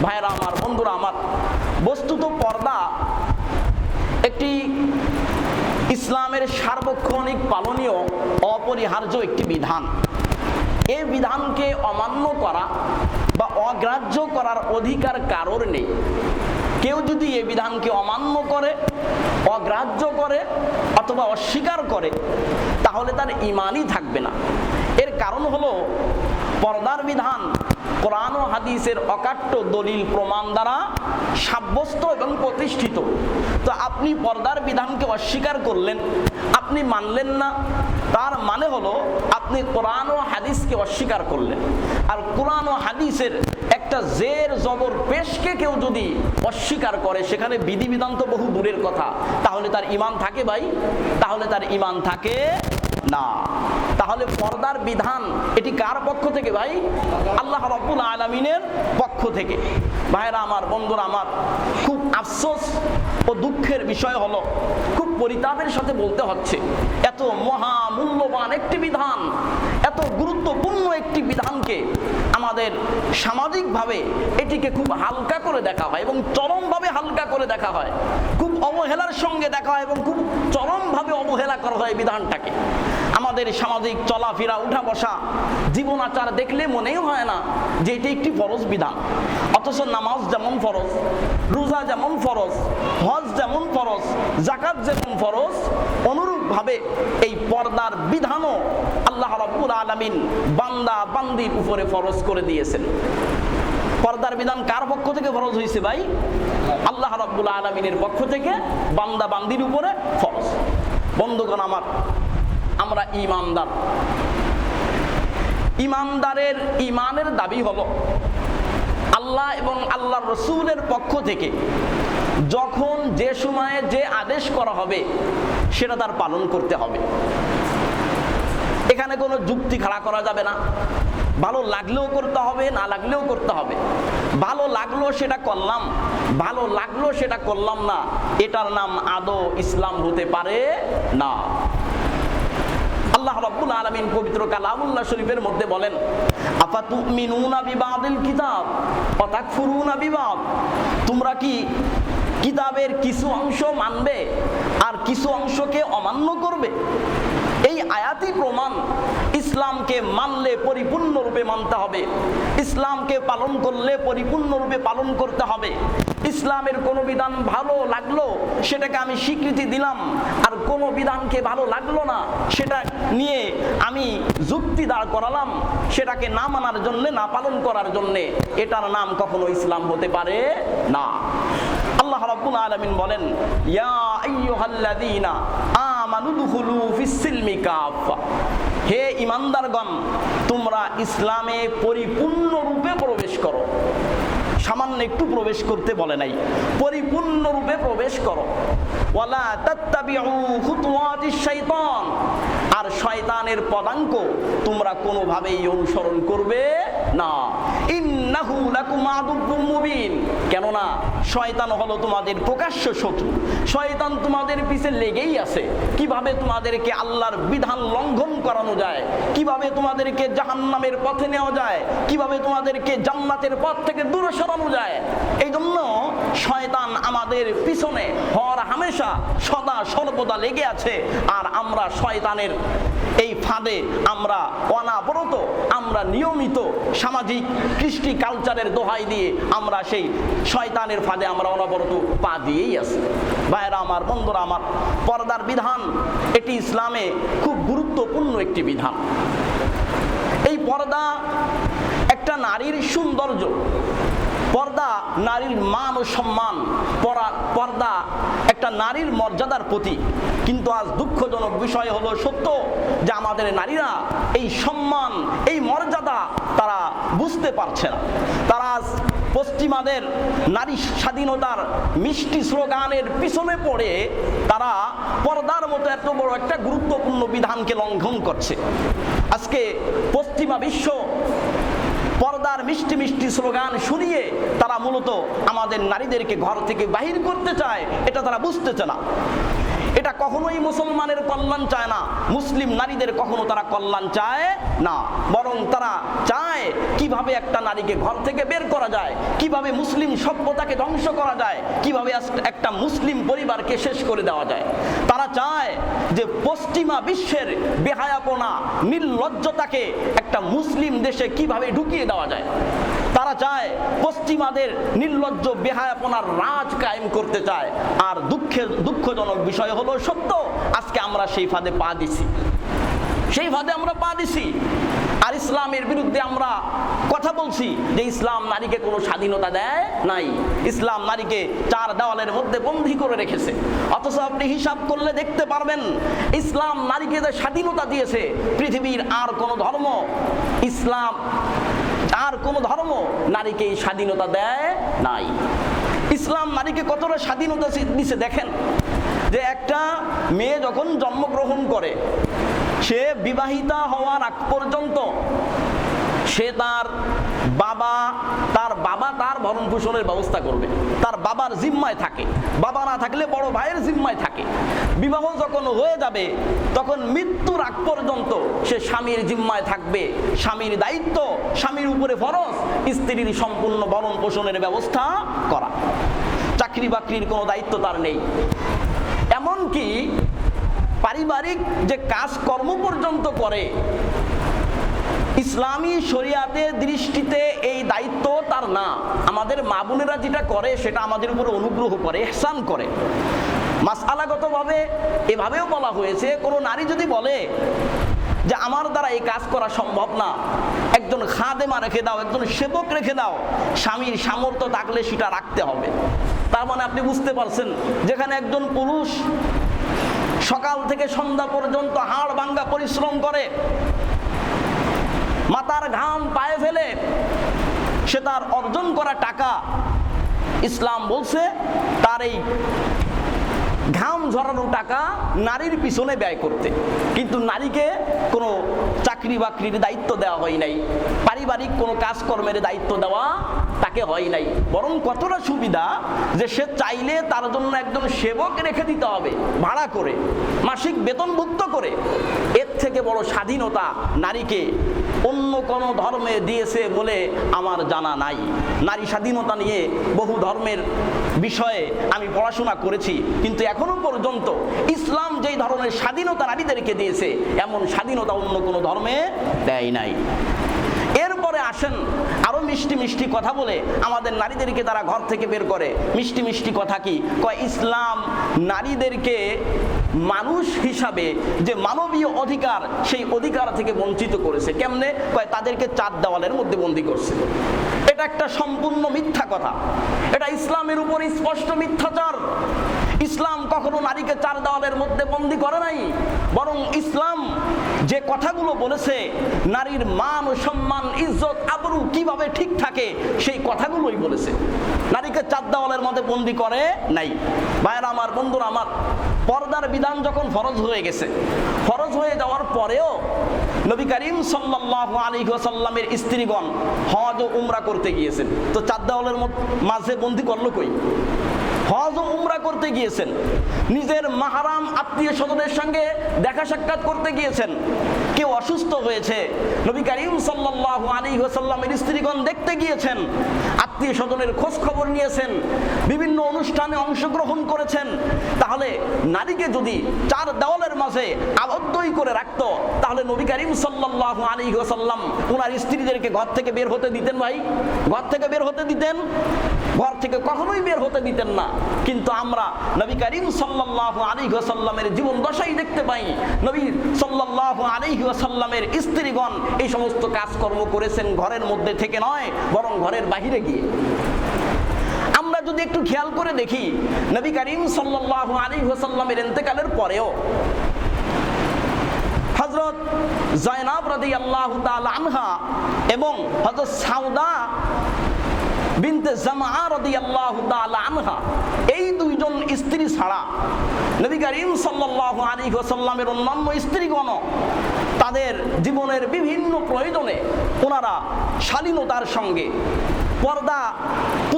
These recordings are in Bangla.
ভাইরা আমার, বন্ধুরা আমার, বস্তুত পর্দা একটি ইসলামের সার্বক্ষণিক পালনীয় অপরিহার্য একটি বিধান। এই বিধানকে অমান্য করা বা অগ্রাহ্য করার অধিকার কারোর নেই। কেউ যদি এই বিধানকে অমান্য করে, অগ্রাহ্য করে অথবা অস্বীকার করে, তাহলে তার ঈমানই থাকবে না। এর কারণ হলো পর্দার বিধান কোরআন ও হাদিসের অকাট্য দলিল প্রমাণ দ্বারা সাব্যস্ত এবং প্রতিষ্ঠিত। তো আপনি পর্দার বিধানকে অস্বীকার করলেন, আপনি মানলেন না, তার মানে হলো আপনি কোরআন ও হাদিসকে অস্বীকার করলেন। আর কোরআন ও হাদিসের একটা জের জবর পেশকে কেউ যদি অস্বীকার করে, সেখানে বিধিবিধান তো বহু দূরের কথা, তাহলে তার ঈমান থাকে ভাই? তাহলে তার ঈমান থাকে না। তাহলে পর্দার বিধান এটি কার পক্ষ থেকে ভাই? আল্লাহ রাব্বুল আলামিনের পক্ষ থেকে। ভাইরা আমার, বন্ধুরা আমার, খুব আফসোস ও দুঃখের বিষয় হলো, খুব পরিতাপের সাথে বলতে হচ্ছে, এত মহামূল্যবান একটি বিধান, এত গুরুত্বপূর্ণ একটি বিধানকে আমাদের সামাজিকভাবে এটিকে খুব হালকা করে দেখা হয় এবং চরমভাবে হালকা করে দেখা হয়, খুব অবহেলার সঙ্গে দেখা হয় এবং খুব চরমভাবে অবহেলা করা হয় বিধানটাকে। আমাদের সামাজিক চলাফেরা, উঠা বসা, জীবন আচার দেখলে মনেই হয় না যে এটি একটি ফরজ বিধান, অথচ নামাজ যেমন ফরজ, রোজা যেমন ফরজ, হজ যেমন ফরজ, যাকাত যেমন ফরজ, অনুরূপভাবে এই পর্দার বিধানও আল্লাহ রাব্বুল আলামিন বান্দা বান্দির উপরে ফরজ করে দিয়েছেন। পর্দার বিধান কার পক্ষ থেকে ফরজ হয়েছে ভাই? আল্লাহ রাব্বুল আলামিনের পক্ষ থেকে বান্দা বান্দির উপরে ফরজ। বন্ধুগণ আমার, আমরা ঈমানদার। ঈমানদারের ঈমানের দাবি হলো আল্লাহ এবং আল্লাহর রাসূলের পক্ষ থেকে যখন যে সময়ে যে আদেশ করা হবে সেটা তার পালন করতে হবে। এখানে কোনো যুক্তি খাড়া করা যাবে না। ভালো লাগলেও করতে হবে, না লাগলেও করতে হবে। ভালো লাগলো সেটা করলাম, ভালো লাগলো সেটা করলাম না, এটার নাম আদৌ ইসলাম হতে পারে না। আল্লাহ রাব্বুল আলামিন পবিত্র কালামুল্লাহ শরীফের মধ্যে বলেন, আফাতুমিনুনা বিবাদিল কিতাব ওয়া তাকফুরুনা বিবাদ, তোমরা কি কিতাবের কিছু অংশ মানবে আর কিছু অংশকে অমান্য করবে? এই আয়াতই প্রমাণ, ইসলামকে মানলে পরিপূর্ণরূপে মানতে হবে, ইসলামকে পালন করলে পরিপূর্ণরূপে পালন করতে হবে। ইসলামের কোনো বিধান ভালো লাগলো সেটাকে আমি স্বীকৃতি দিলাম, আর কোনো বিধানকে ভালো লাগলো না সেটা নিয়ে আমি যুক্তি দাঁড় করালাম, সেটাকে না মানার জন্য, না পালন করার জন্য, এটার নাম কখনো ইসলাম হতে পারে না। আল্লাহ রাব্বুল আলামিন বলেন, ইয়া আইয়ুহাল্লাযীনা আমানু দুখুলু ফিস-সিলমি কাফা, হে ঈমানদারগণ, তোমরা ইসলামে পরিপূর্ণরূপে প্রবেশ করো। সামান্য একটু প্রবেশ করতে বলে নাই, পরিপূর্ণরূপে প্রবেশ করো। ওয়ালা তাত্তাবিউ খুতুওয়াতিশ শাইতান, আর শয়তানের পদাঙ্ক তোমরা কোনোভাবেই অনুসরণ করবে না। ইন্নাহু লাকুম আদুউম মুবিন, কেননা শয়তান হলো তোমাদের প্রকাশ্য শত্রু। শয়তান তোমাদের পিছে লেগেই আছে, কিভাবে তোমাদেরকে আল্লাহর বিধান লঙ্ঘন করানো যায়, কিভাবে তোমাদেরকে জাহান্নামের পথে নেওয়া যায়, কিভাবে তোমাদেরকে জান্নাতের পথ থেকে দূরে সরানো যায়। এই জন্য শয়তান আমাদের পিছনে হর হামেশা সদা সর্বদা লেগে আছে, আর আমরা শয়তানের এই ফাঁদে আমরা অনাবরত, আমরা নিয়মিত সামাজিক কৃষ্টি কালচারের দোহাই দিয়ে আমরা সেই শয়তানের ফাঁদে আমরা অনাবরত পা দিয়েই আছি। ভাইরা আমার, বন্ধুরা আমার, পর্দার বিধান এটি ইসলামে খুব গুরুত্বপূর্ণ একটি বিধান। এই পর্দা একটা নারীর সৌন্দর্য, পর্দা নারীর মান ও সম্মান, পর্দা একটা নারীর মর্যাদার প্রতীক। কিন্তু আজ দুঃখজনক বিষয় হলো সত্য যে আমাদের নারীরা এই সম্মান, এই মর্যাদা তারা বুঝতে পারছে না। তারা আজ পশ্চিমাদের নারী স্বাধীনতার মিষ্টি স্লোগানের পিছনে পড়ে তারা পর্দার মতো এত বড় একটা গুরুত্বপূর্ণ বিধানকে লঙ্ঘন করছে। আজকে পশ্চিমা বিশ্ব পর্দার মিষ্টি মিষ্টি স্লোগান শুনিয়ে তারা মূলত আমাদের নারীদেরকে ঘর থেকে বাহির করতে চায়, এটা তারা বুঝতেছে না। এটা কখনোই মুসলমানের কল্যাণ চায় না, মুসলিম নারীদের কখনো তারা কল্যাণ চায় না, বরং তারা চায় কিভাবে একটা নারীকে ঘর থেকে বের করা যায়, কিভাবে মুসলিম সভ্যতাকে ধ্বংস করা যায়, কিভাবে একটা মুসলিম পরিবারকে শেষ করে দেওয়া যায়। তারা চায় যে পশ্চিমা বিশ্বের বেহায়াপনা, নির্লজ্জতাকে একটা মুসলিম দেশে কিভাবে ঢুকিয়ে দেওয়া যায়। তারা চায় পশ্চিমাদের নির্লজ্জ বেহায়াপনার রাজ কায়েম করতে চায়। আর দুঃখজনক বিষয় হলো সত্য, আজকে আমরা সেই ফাঁদে পা দিছি, সেই ফাঁদে আমরা পা দিছি। আর ইসলামের বিরুদ্ধে আমরা কথা বলছি যে ইসলাম নারীকে কোনো স্বাধীনতা দেয় নাই, ইসলাম নারীকে চার দেওয়ালের মধ্যে বন্দী করে রেখেছে। অথচ আপনি হিসাব করলে দেখতে পারবেন ইসলাম নারীকে যে স্বাধীনতা দিয়েছে, পৃথিবীর আর কোনো ধর্ম, ইসলাম আর কোনো ধর্ম নারীকে এই স্বাধীনতা দেয় নাই। ইসলাম নারীকে কতটা স্বাধীনতা দিয়েছে দেখেন, যে একটা মেয়ে যখন জন্মগ্রহণ করে, সে বিবাহিতা হওয়ার আগ পর্যন্ত সে তার বাবা তার ভরণ পোষণের ব্যবস্থা করবে, তার বাবার জিম্মায় থাকে, বাবা না থাকলে বড় ভাইয়ের জিম্মায় থাকে। বিবাহ যখন হয়ে যাবে তখন মৃত্যুর আগ পর্যন্ত সে স্বামীর জিম্মায় থাকবে, স্বামীর দায়িত্ব, স্বামীর উপরে ফরজ স্ত্রীর সম্পূর্ণ ভরণ পোষণের ব্যবস্থা করা, চাকরি বাকরির কোনো দায়িত্ব তার নেই। এমনকি পারিবারিক যে কাজকর্ম পর্যন্ত করে, ইসলামী শরিয়াতের দৃষ্টিতে এই দায়িত্ব তার না। আমাদের মা বোনেরা যেটা করে সেটা আমাদের উপরে অনুগ্রহ করে, ইহসান করে। মাসআলাগতভাবে এভাবেও বলা হয়েছে, কোনো নারী যদি বলে যে আমার দ্বারা এই কাজ করা সম্ভব না, একজন খাদেমা রেখে দাও, একজন সেবক রেখে দাও, স্বামীর সামর্থ্য থাকলে সেটা রাখতে হবে। তার মানে আপনি বুঝতে পারছেন, যেখানে একজন পুরুষ সকাল থেকে সন্ধ্যা পর্যন্ত হাড় ভাঙ্গা পরিশ্রম করে, মাথার ঘাম পায়ে ফেলে, সে তার অর্জন করা টাকা, ইসলাম বলছে তার এই ঘাম ঝরানো টাকা নারীর পিছনে ব্যয় করতে। কিন্তু নারীকে কোনো চাকরি বাকরির দায়িত্ব দেওয়া হয় নাই, পারিবারিক কোনো কাজকর্মের দায়িত্ব দেওয়া তাকে হয় নাই। বরং কতটা সুবিধা যে সে চাইলে তার জন্য একজন সেবক রেখে দিতে হবে ভাড়া করে, মাসিক বেতনভুক্ত করে। এর থেকে বড় স্বাধীনতা নারীকে অন্য কোনো ধর্মে দিয়েছে বলে আমার জানা নাই। নারী স্বাধীনতা নিয়ে বহু ধর্মের বিষয়ে আমি পড়াশোনা করেছি, কিন্তু এখনো পর্যন্ত ইসলাম যেই ধরনের স্বাধীনতা নারীদেরকে দিয়েছে এমন স্বাধীনতা অন্য কোনো ধর্মে দেয় নাই। এরপরে আসেন আরো মিষ্টি মিষ্টি কথা বলে আমাদের নারীদেরকে তারা ঘর থেকে বের করে। মিষ্টি মিষ্টি কথা কি কয়? ইসলাম নারীদেরকে মানুষ হিসাবে যে মানবীয় অধিকার, সেই অধিকার থেকে বঞ্চিত করেছে। কেমনে? কয় তাদেরকে চার দেওয়ালের মধ্যে বন্দী করছে। এটা একটা সম্পূর্ণ মিথ্যা কথা, এটা ইসলামের উপর স্পষ্ট মিথ্যাচার। ইসলাম কখনো নারীকে চার দেওয়ালের মধ্যে বন্দী করে নাই, বরং ইসলাম যে কথাগুলো বলেছে নারীর মান ও সম্মান, ইজ্জত, আবরু কিভাবে ঠিক থাকে সেই কথাগুলোই বলেছে। নারীকে চার দেওয়ালের মধ্যে বন্দী করে নাই। ভাইরা আমার, বন্ধুরা আমার, পর্দার বিধান যখন ফরজ হয়ে গেছে, ফরজ হয়ে যাওয়ার পরেও নবী করিম সাল্লাল্লাহু আলাইহি ওয়াসাল্লামের স্ত্রীগণ হজ ও উমরা করতে গিয়েছেন। তো চার দেওয়ালের মাঝে বন্দী করলো কই? হজ ও উমরা করতে গিয়েছেন, নিজের মাহরাম আত্মীয় স্বজনের সঙ্গে দেখা সাক্ষাৎ করতে গিয়েছেন। কেউ অসুস্থ হয়েছে, নবী করিম সাল্লাল্লাহু আলাইহি ওয়াসাল্লামের স্ত্রীগণ দেখতে গিয়েছেন, আত্মীয় স্বজনের খোঁজ খবর নিয়েছেন, বিভিন্ন অনুষ্ঠানে অংশগ্রহণ করেছেন। তাহলে নারীকে যদি চার দেওয়ালের মাঝে আবদ্ধই করে রাখতো, তাহলে নবী করিম সাল্লাল্লাহু আলাইহি ওয়াসাল্লাম ওনার স্ত্রীদেরকে ঘর থেকে বের হতে দিতেন? ভাই, ঘর থেকে বের হতে দিতেন? ঘর থেকে কখনোই বের হতে দিতেন না। কিন্তু আমরা নবী করিম সাল্লাল্লাহু আলাইহি ওয়াসাল্লামের জীবন দশাই দেখতে পাই, নবী সাল্লাল্লাহু আলাইহি ওয়াসাল্লামের স্ত্রীগণ এই সমস্ত কাজকর্ম করেছেন ঘরের মধ্যে থেকে নয়, বরং ঘরের বাহিরে গিয়ে। আমরা যদি একটু খেয়াল করে দেখি, নবী করিম সাল্লাল্লাহু আলাইহি ওয়াসাল্লামের ইন্তেকালের পরেও হযরত যায়নাব রাদিয়াল্লাহু তাআলা আনহা এবং হযরত সাউদা বিনতে জামআ রাদিয়াল্লাহু তাআলা আনহা, এই দুইজন স্ত্রী ছাড়া নবী করিম সাল্লাল্লাহু আলাইহি ওয়াসাল্লামের অন্যান্য স্ত্রীগণ তাদের জীবনের বিভিন্ন প্রয়োজনে ওনারা শালীনতার সঙ্গে, পর্দা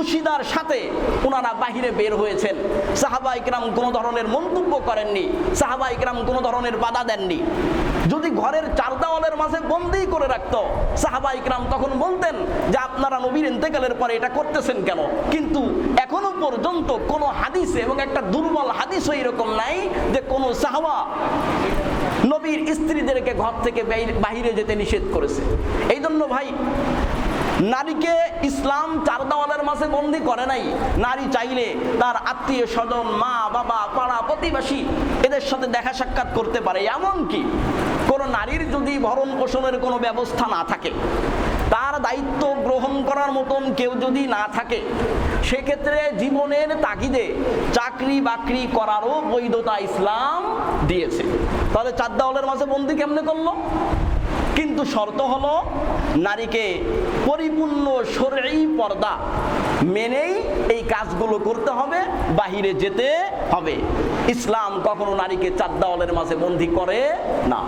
তুষিদার সাথে ওনারা বাহিরে বের হয়েছেন। সাহাবা ইকরাম কোনো ধরনের মন্তব্য করেননি, সাহাবা ইকরাম কোনো ধরনের বাধা দেননি। যদি ঘরের চার দেওয়ালের মাঝে বন্দী করে রাখতো, সাহাবা ইকরাম তখন বলতেন যে আপনারা নবীর ইন্তেকালের পরে এটা করতেছেন কেন? কিন্তু এখনো পর্যন্ত কোনো হাদিসে, এবং একটা দুর্বল হাদিসও এরকম নাই যে কোনো সাহাবা নবীর স্ত্রীদেরকে ঘর থেকে বাহিরে যেতে নিষেধ করেছে। এই জন্য ভাই, নারীকে ইসলাম চার দেওয়ালের মাঝে বন্দী করে নাই। নারী চাইলে তার আত্মীয় স্বজন, মা বাবা, পাড়া প্রতিবেশী এদের সাথে দেখা সাক্ষাৎ করতে পারে। এমনকি কোনো নারীর যদি ভরণ পোষণের কোনো ব্যবস্থা না থাকে, তার দায়িত্ব গ্রহণ করার মতন কেউ যদি না থাকে, সেক্ষেত্রে জীবনের তাগিদে চাকরি বাকরি করারও বৈধতা ইসলাম দিয়েছে। তাহলে চার দেওয়ালের মাঝে বন্দী কেমনে করলো? কিন্তু শর্ত হলো নারীকে পরিপূর্ণ শরঈ পর্দা মেনেই এই কাজগুলো করতে হবে, বাহিরে যেতে হবে। ইসলাম কখনো নারীকে চার দেওয়ালের মাঝে বন্দী করে না।